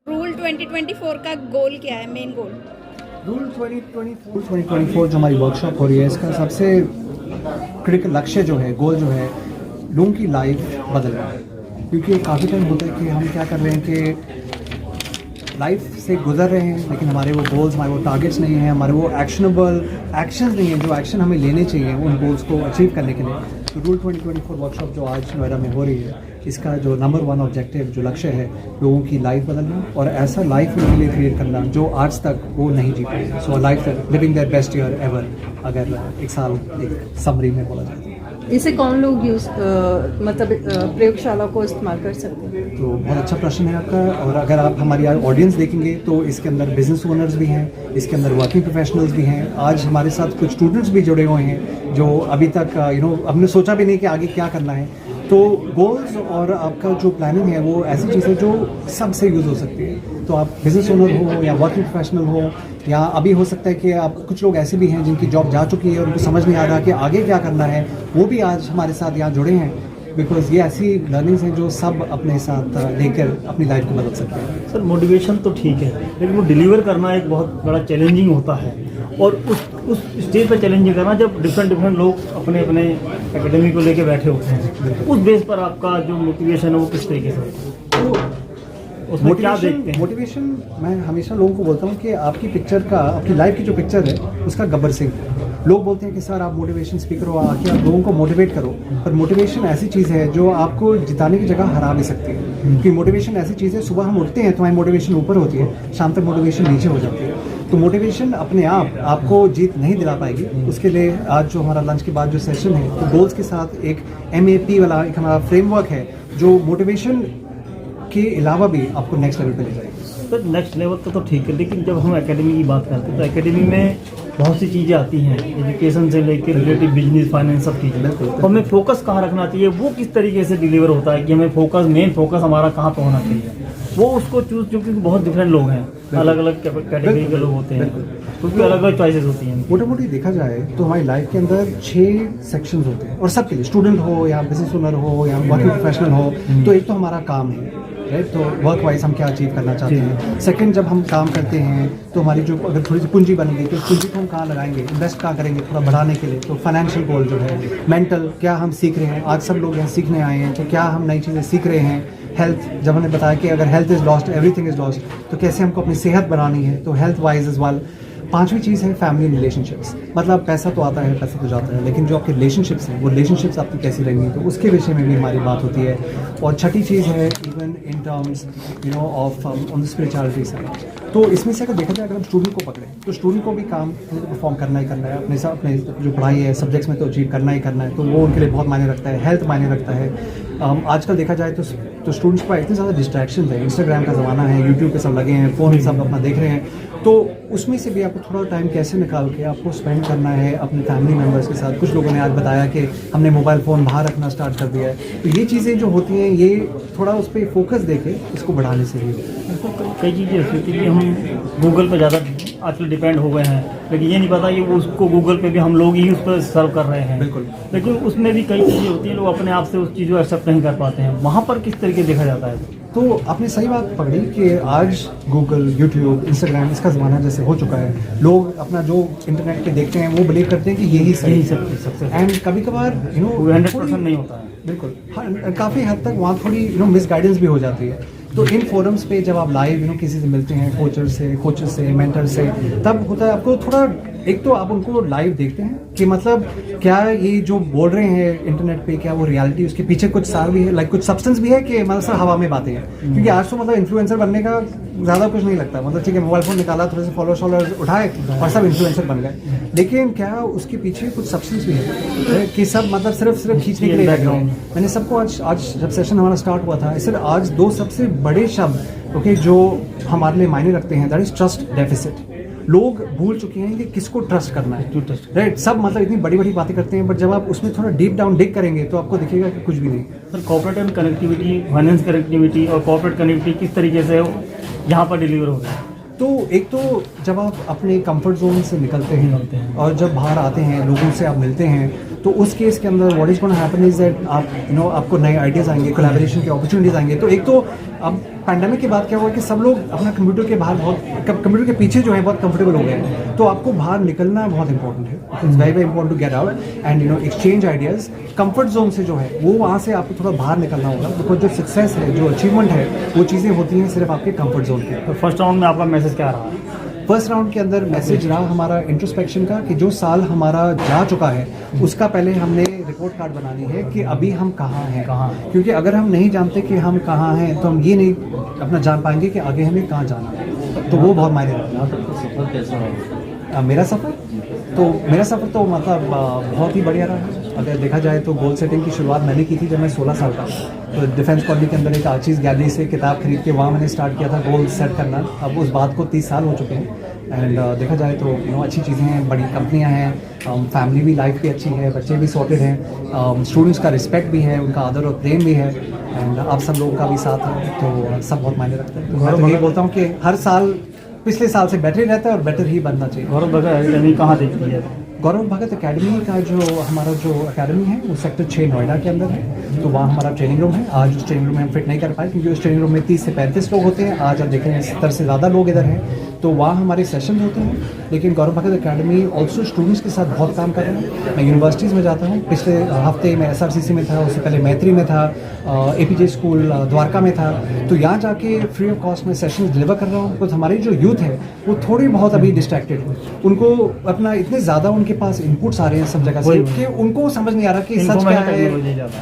Rule 2024 का गोल क्या है, मेन गोल? रूल 2024 जो हमारी वर्कशॉप हो रही है, इसका सबसे क्रिटिकल लक्ष्य जो है, गोल जो है, लोगों की लाइफ बदलना है। क्योंकि काफ़ी टाइम होता है कि हम क्या कर रहे हैं कि लाइफ से गुजर रहे हैं, लेकिन हमारे वो गोल्स, हमारे वो टारगेट्स नहीं हैं, हमारे वो एक्शनेबल एक्शंस नहीं हैं जो एक्शन हमें लेने चाहिए उन गोल्स को अचीव करने के लिए। तो रूल 2024 वर्कशॉप जो आज नोएडा में हो रही है, इसका जो नंबर 1 ऑब्जेक्टिव, जो लक्ष्य है, लोगों की लाइफ बदलना और ऐसा लाइफ उनके लिए क्रिएट करना जो आज तक वो नहीं जी पाए। So life living their best year ever, अगर एक साल एक समरी में बोला जाए। इसे कौन लोग प्रयोगशाला को इस्तेमाल कर सकते हैं? तो बहुत अच्छा प्रश्न है आपका। और अगर आप हमारी ऑडियंस देखेंगे तो इसके अंदर बिजनेस ओनर्स भी हैं, इसके अंदर वर्किंग प्रोफेशनल्स भी हैं। आज हमारे साथ कुछ स्टूडेंट्स भी जुड़े हुए हैं जो अभी तक हमने सोचा भी नहीं कि आगे क्या करना है। तो गोल्स और आपका जो प्लानिंग है वो ऐसी चीज़ है जो सबसे यूज़ हो सकती है। तो आप बिजनेस ओनर हो या वर्किंग प्रोफेशनल हो, या अभी हो सकता है कि आप, कुछ लोग ऐसे भी हैं जिनकी जॉब जा चुकी है और उनको समझ नहीं आ रहा कि आगे क्या करना है, वो भी आज हमारे साथ यहाँ जुड़े हैं। बिकॉज ये ऐसी लर्निंग्स हैं जो सब अपने साथ लेकर अपनी लाइफ को बदल सकते हैं। सर, मोटिवेशन तो ठीक है, लेकिन वो डिलीवर करना एक बहुत बड़ा चैलेंजिंग होता है। और उस स्टेज पर चैलेंजिंग करना जब डिफरेंट लोग अपने एकेडमी को लेके बैठे होते हैं, उस बेस पर आपका जो मोटिवेशन है वो किस तरीके से होता है? तो उसमें क्या देखते हैं? मोटिवेशन मैं हमेशा लोगों को बोलता हूँ कि आपकी पिक्चर का, आपकी लाइफ की जो पिक्चर है उसका गब्बर सिंह है। लोग बोलते हैं कि सर आप मोटिवेशन स्पीकर हो, आके आप लोगों को मोटिवेट करो, पर मोटिवेशन ऐसी चीज़ है जो आपको जिताने की जगह हरा भी सकती है। क्योंकि मोटिवेशन ऐसी चीज़ है, सुबह हम उठते हैं तो हमारी मोटिवेशन ऊपर होती है, शाम तक मोटिवेशन नीचे हो जाती है। तो मोटिवेशन अपने आप आपको जीत नहीं दिला पाएगी। उसके लिए आज जो हमारा लंच के बाद जो सेशन है, तो गोल्स के साथ एक MAP वाला एक हमारा फ्रेमवर्क है जो मोटिवेशन के अलावा भी आपको नेक्स्ट लेवल पे ले जाएगी। तो नेक्स्ट लेवल तो ठीक है, लेकिन जब हम एकेडमी की बात करते हैं तो एकेडमी में बहुत सी चीज़ें आती हैं, एजुकेशन से लेकर रिलेटिव बिजनेस, फाइनेंस, सब चीज़ें। तो हमें फोकस कहाँ रखना चाहिए, वो किस तरीके से डिलीवर होता है कि हमें मेन फोकस हमारा कहाँ पर होना चाहिए, वो उसको चूज, क्योंकि बहुत डिफरेंट लोग हैं, अलग अलग कैटेगरी के लोग होते हैं, क्योंकि अलग अलग चॉइसेस होती हैं। मोटी देखा जाए तो हमारी लाइफ के अंदर 6 सेक्शंस होते हैं, और सबके लिए, स्टूडेंट हो या बिजनेस ओनर हो या वर्किंग प्रोफेशनल हो। तो एक तो हमारा काम है, राइट, तो वर्क वाइज हम क्या अचीव करना चाहते हैं। सेकंड, जब हम काम करते हैं तो हमारी जो अगर थोड़ी सी पूंजी बनेगी तो पूंजी को हम कहाँ लगाएंगे, इन्वेस्ट कहाँ करेंगे थोड़ा बढ़ाने के लिए। तो फाइनेंशियल गोल जो है, मेंटल, क्या हम सीख रहे हैं, आज सब लोग यहाँ सीखने आए हैं तो क्या हम नई चीज़ें सीख रहे हैं। हेल्थ, जब हमने बताया कि अगर health is lost everything is lost, तो कैसे हमको अपनी सेहत बनानी है, तो हेल्थ वाइज इज़ वेल। 5वीं चीज़ है फैमिली रिलेशनशिप्स। मतलब पैसा तो आता है, पैसा तो जाता है, लेकिन जो आपके रिलेशनशिप्स हैं वो रिलेशनशिप्स आपकी कैसी रहेंगी, तो उसके विषय में भी हमारी बात होती है। और छठी चीज़ है even in terms of on the spirituality side. तो इसमें से अगर देखा जाए, अगर हम स्टूडेंट को पकड़ें तो स्टूडेंट को भी काम परफॉर्म करना ही करना है, अपने जो पढ़ाई है सब्जेक्ट्स में तो अचीव करना ही करना है, तो वो उनके लिए बहुत मायने रखता है। हेल्थ मायने रखता है। आजकल देखा जाए तो स्टूडेंट्स पर इतने ज़्यादा डिस्ट्रैक्शन है, इंस्टाग्राम का ज़माना है, यूट्यूब पे सब लगे हैं, फ़ोन सब अपना देख रहे हैं। तो उसमें से भी आपको थोड़ा टाइम कैसे निकाल के आपको स्पेंड करना है अपने फैमिली मेम्बर्स के साथ। कुछ लोगों ने आज बताया कि हमने मोबाइल फ़ोन बाहर रखना स्टार्ट कर दिया है। तो ये चीज़ें जो होती हैं, ये थोड़ा उस पर फोकस दे के इसको बढ़ाने से भी कई चीज़ें ऐसी होती है कि हम गूगल पर ज़्यादा आजकल डिपेंड हो गए हैं, लेकिन ये नहीं पता कि वो उसको गूगल पे भी हम लोग ही उस पर सर्व कर रहे हैं। बिल्कुल। लेकिन उसमें भी कई चीज़ें होती हैं, लोग अपने आप से उस चीज़ को एक्सेप्ट नहीं कर पाते हैं। वहाँ पर किस तरीके देखा जाता है? तो आपने सही बात पकड़ी कि आज गूगल, यूट्यूब, इंस्टाग्राम, इसका ज़माना जैसे हो चुका है। लोग अपना जो इंटरनेट पे देखते हैं वो बिलीव करते हैं कि यही सही सबसे एंड कभी कभार 100% नहीं होता है। बिल्कुल, काफ़ी हद तक वहाँ थोड़ी मिसगाइडेंस भी हो जाती है। तो इन फोरम्स पे जब आप लाइव किसी से मिलते हैं, कोचेस से, मेंटर से, तब होता है आपको थोड़ा, एक तो आप उनको लाइव देखते हैं कि मतलब क्या ये जो बोल रहे हैं इंटरनेट पे, क्या वो रियलिटी, उसके पीछे कुछ सार भी है, लाइक कुछ सब्सटेंस भी है कि मतलब सब हवा में बातें हैं। क्योंकि आज तो मतलब इन्फ्लुएंसर बनने का ज़्यादा कुछ नहीं लगता, मतलब ठीक है, मोबाइल फ़ोन निकाला, थोड़े से फॉलोअर्स उठाए और सब इन्फ्लुएंसर बन गए। लेकिन क्या उसके पीछे कुछ सब्सटेंस भी है कि सब मतलब सिर्फ खींचने के लिए बैकग्राउंड। मैंने सबको आज जब सेशन हमारा स्टार्ट हुआ था, सिर्फ आज 2 सबसे बड़े शब्द ओके जो हमारे लिए मायने रखते हैं, दैट इज ट्रस्ट डेफिसिट। लोग भूल चुके हैं कि किसको ट्रस्ट करना है, राइट। सब मतलब इतनी बड़ी बड़ी बातें करते हैं, बट जब आप उसमें थोड़ा डीप डाउन डिग करेंगे तो आपको दिखेगा कि कुछ भी नहीं। Sir, corporate and connectivity, finance connectivity और कॉर्पोरेट कनेक्टिविटी किस तरीके से यहाँ पर डिलीवर हो गया? तो एक तो जब आप अपने कंफर्ट जोन से निकलते हैं और जब बाहर आते हैं, लोगों से आप मिलते हैं, तो उस केस के अंदर what is gonna happen is that आप आपको नए आइडियाज़ आएंगे, कोलैबोरेशन के अपॉर्चुनिटीज़ आएंगे। तो एक तो अब पैंडेमिक के बाद क्या हुआ कि सब लोग अपना कंप्यूटर के बाहर कंप्यूटर के पीछे जो है बहुत कंफर्टेबल हो गए हैं। तो आपको बाहर निकलना बहुत इंपॉर्टेंट है। It's very very important to get out and exchange ideas. Comfort zone से जो है वो वहाँ से आपको थोड़ा बाहर निकलना होगा, बिकॉज जो सक्सेस है, जो अचीवमेंट है, वो चीज़ें होती हैं सिर्फ आपके कंफर्ट जोन के। तो फर्स्ट राउंड में आपका मैसेज क्या रहा? फर्स्ट राउंड के अंदर मैसेज रहा हमारा इंट्रोस्पेक्शन का कि जो साल हमारा जा चुका है उसका पहले हमने रिपोर्ट कार्ड बनानी है कि अभी हम कहाँ हैं। क्योंकि अगर हम नहीं जानते कि हम कहाँ हैं तो हम ये नहीं अपना जान पाएंगे कि आगे हमें कहाँ जाना है। तो वो बहुत मायने रखता है। मेरा सफ़र तो मतलब बहुत ही बढ़िया रहा। अगर देखा जाए तो गोल सेटिंग की शुरुआत मैंने की थी जब मैं 16 साल का। तो डिफेंस कॉलोनी के अंदर एक आर्चिज़ गैलरी से किताब खरीद के वहाँ मैंने स्टार्ट किया था गोल सेट करना। अब उस बात को 30 साल हो चुके हैं। एंड देखा जाए तो अच्छी चीज़ें हैं, बड़ी कंपनियां हैं, फैमिली भी, लाइफ भी अच्छी है, बच्चे भी सॉर्टेड हैं, स्टूडेंट्स का रिस्पेक्ट भी है, उनका आदर और प्रेम भी है, एंड आप सब लोगों का भी साथ है। तो सब बहुत मायने रखते हैं। तो मैं तो यही बोलता हूँ कि हर साल पिछले साल से बेटर ही रहता है और बेटर ही बनना चाहिए। गौरव भगत अकेडमी कहाँ देखती है? गौरव भगत एकेडमी का हमारा जो एकेडमी है वो सेक्टर 6 नोएडा के अंदर है। तो वहाँ हमारा ट्रेनिंग रूम है। आज उस ट्रेनिंग रूम में हम फिट नहीं कर पाए क्योंकि उस ट्रेनिंग रूम में 30 से 35 लोग होते हैं। आज आप देख रहे हैं 70 से ज़्यादा लोग इधर हैं। तो वहाँ हमारे सेशन होते हैं। लेकिन गौरव भगत एकेडमी ऑल्सो स्टूडेंट्स के साथ बहुत काम कर रहे हैं। मैं यूनिवर्सिटीज़ में जाता हूँ। पिछले हफ्ते मैं SRCC में था, उससे पहले मैत्री में था, APJ स्कूल द्वारका में था। तो यहाँ जाके फ्री ऑफ कॉस्ट में सेशन डिलीवर कर रहा हूँ। तो हमारी जो यूथ है वो थोड़ी बहुत अभी डिस्ट्रैक्टेड है। उनको अपना इतने ज़्यादा उनके पास इनपुट्स आ रहे हैं सब जगह से कि उनको समझ नहीं आ रहा कि सच क्या है,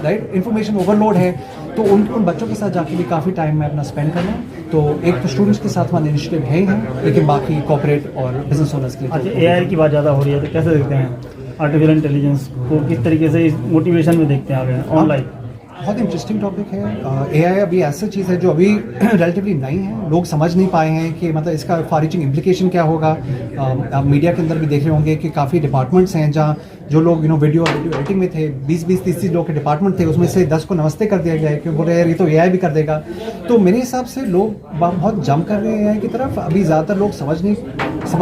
राइट? इन्फॉर्मेशन ओवरलोड है। तो उन बच्चों के साथ जाके भी काफ़ी टाइम मैं अपना स्पेंड कर रहा हूँ। तो एक तो स्टूडेंट्स के साथ हमारे इनिशिएटिव है ही हैं, लेकिन बाकी कॉर्पोरेट और बिजनेस ओनर्स के लिए। अच्छा, AI की बात ज़्यादा हो रही है तो कैसे देखते हैं आर्टिफिशियल इंटेलिजेंस को? किस तरीके से इस मोटिवेशन में देखते हैं आगे ऑनलाइन? बहुत इंटरेस्टिंग टॉपिक है। AI अभी ऐसा चीज़ है जो अभी रिलेटिवली नई है, लोग समझ नहीं पाए हैं कि मतलब इसका फार रीचिंग इम्प्लीकेशन क्या होगा। आप मीडिया के अंदर भी देख रहे होंगे कि काफ़ी डिपार्टमेंट्स हैं जहाँ जो लोग वीडियो एडिटिंग में थे, 20-30 लोग के डिपार्टमेंट थे, उसमें से 10 को नमस्ते कर दिया गया है कि बोले यार ये तो AI भी कर देगा। तो मेरे हिसाब से लोग बहुत जंप कर रहे हैं AI की तरफ। अभी ज़्यादातर लोग समझ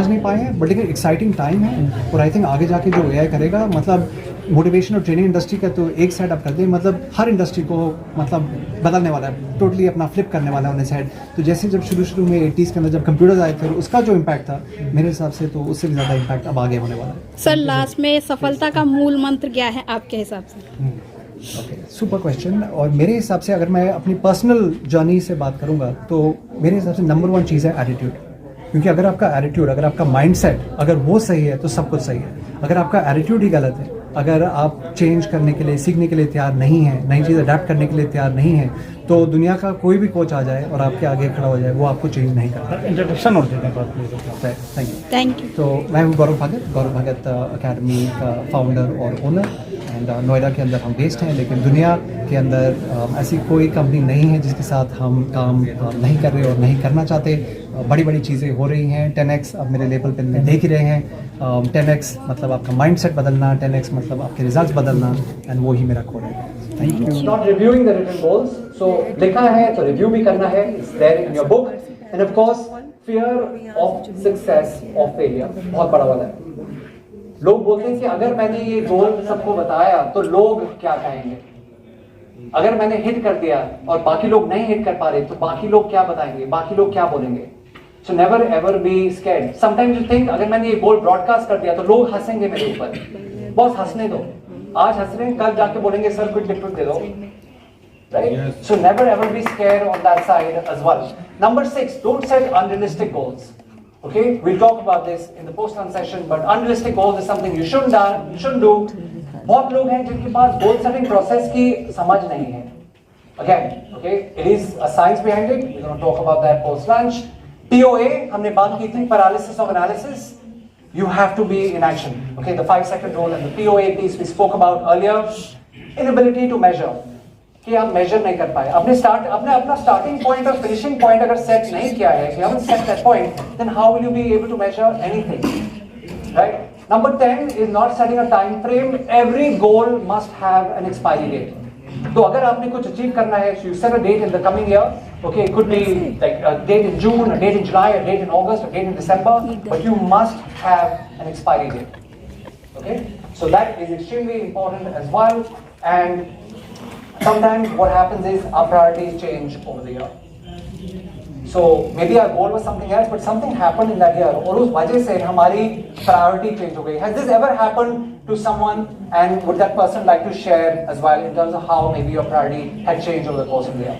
नहीं पाए हैं, बट लेकिन एक्साइटिंग टाइम है। और आई थिंक आगे जाके जो AI करेगा, मतलब मोटिवेशन और ट्रेनिंग इंडस्ट्री का तो एक साइड आप कर दें, मतलब हर इंडस्ट्री को मतलब बदलने वाला है, टोटली अपना फ्लिप करने वाला है उन्हें साइड। तो जैसे जब शुरू में 80s के अंदर जब कंप्यूटर्स आए थे, उसका जो इम्पैक्ट था मेरे हिसाब से, तो उससे भी ज़्यादा इम्पैक्ट अब आगे होने वाला है। सर, लास्ट में सफलता का मूल मंत्र क्या है आपके हिसाब से? Okay, super question. और मेरे हिसाब से अगर मैं अपनी पर्सनल जर्नी से बात करूंगा तो मेरे हिसाब से नंबर 1 चीज़ है एटीट्यूड। क्योंकि अगर आपका एटीट्यूड, अगर आपका माइंडसेट अगर वो सही है तो सब कुछ सही है। अगर आपका एटीट्यूड ही गलत है, अगर आप चेंज करने के लिए, सीखने के लिए तैयार नहीं है, नई चीज़ अडेप्ट करने के लिए तैयार नहीं है, तो दुनिया का कोई भी कोच आ जाए और आपके आगे खड़ा हो जाए, वो आपको चेंज नहीं करता। इंट्रोडक्शन और देते हैं बात। Thank you. तो मैं हूँ गौरव भगत एकेडमी का फाउंडर और ओनर। एंड नोएडा के अंदर हम बेस्ड हैं, लेकिन दुनिया के अंदर ऐसी कोई कंपनी नहीं है जिसके साथ हम काम नहीं कर रहे और नहीं करना चाहते। बड़ी चीज़ें हो रही हैं। 10x अब मेरे लेवल पे देख ही रहे हैं। 10x मतलब आपका माइंडसेट बदलना, 10x मतलब आपके रिजल्ट्स बदलना, एंड वो ही मेरा कोड है। Thank you. Not reviewing the written goals, so लिखा है तो रिव्यू भी करना है, it's there in your book, and of course fear of success or failure बहुत बड़ा वाला है। लोग बोलते हैं कि अगर मैंने ये गोल सबको बताया तो लोग क्या कहेंगे, अगर मैंने हिट कर दिया और बाकी लोग नहीं हिट कर पा रहे तो बाकी लोग क्या बताएंगे, बाकी लोग क्या बोलेंगे। So never ever be scared. Sometimes you think अगर मैंने ये गोल ब्रॉडकास्ट कर दिया तो लोग हंसेंगे मेरे ऊपर, बॉस हंसने दो, आज हंस रहे हैं, कल जाके बोलेंगे सर कुछ लिक्विड दे दो, right? So never ever be scared on that side as well. Number 6, don't set unrealistic goals. Okay, we'll talk about this in the post-run session, but unrealistic goals is something you shouldn't do. बहुत लोग हैं जिनके पास goal setting process की समझ नहीं है। Again, okay, it is a science behind it. We're going to talk about that post-lunch. POA हमने बात की थी, paralysis of analysis. You have to be in action. Okay, the 5-second rule and the POA piece we spoke about earlier. Inability to measure. कि आप major नहीं कर पाए, अपने स्टार्टिंग पॉइंट और फिनिशिंग पॉइंट अगर सेट नहीं किया है, if you haven't set that point, then how will you be able to measure anything, right? Number 10 is not setting a time frame. Every goal must have an expiry date. तो अगर आपने कुछ achieve करना है, so you set a date in the coming year. Okay, it could be like a date in June, a date in July, a date in August, a date in December, but you must have an expiry date. Okay, so that is extremely important as well. And sometimes what happens is our priorities change over the year. So maybe our goal was something else, but something happened in that year. और उस वजह से हमारी priority change हो गई. Has this ever happened to someone? And would that person like to share as well in terms of how maybe your priority had changed over the course of the year?